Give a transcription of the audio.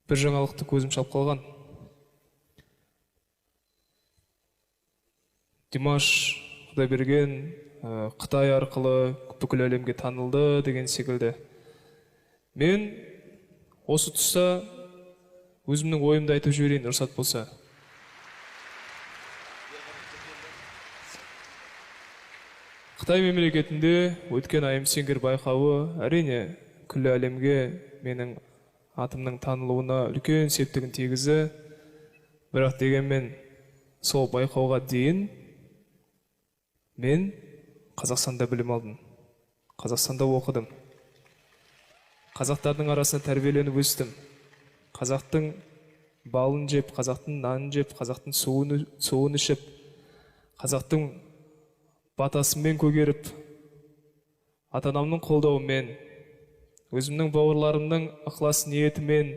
бір жаңалықты көзім шалып қалған. Димаш Құдайберген Қытай арқылы бүкіл әлемге танылды деген секілді. Мен осы тұста өзімнің ойымды айтып жіберейін, рұқсат болса. Қытай мемлекетінде өткен айым сеңгір байқауы әрине күллі әлемге менің атымның танылуына үлкен септігін тигізді. Бірақ дегенмен сол байқауға дейін мен Қазақстанда білім алдым. Қазақстанда оқыдым. Қазақтардың арасында тәрбиеленіп өстім. Қазақтың балын жеп, қазақтың нанын жеп, қазақтың суын ішіп, қазақтың батасымен көгеріп, ата-анамның қолдауымен, өзімнің бауырларымның ықылас ниетімен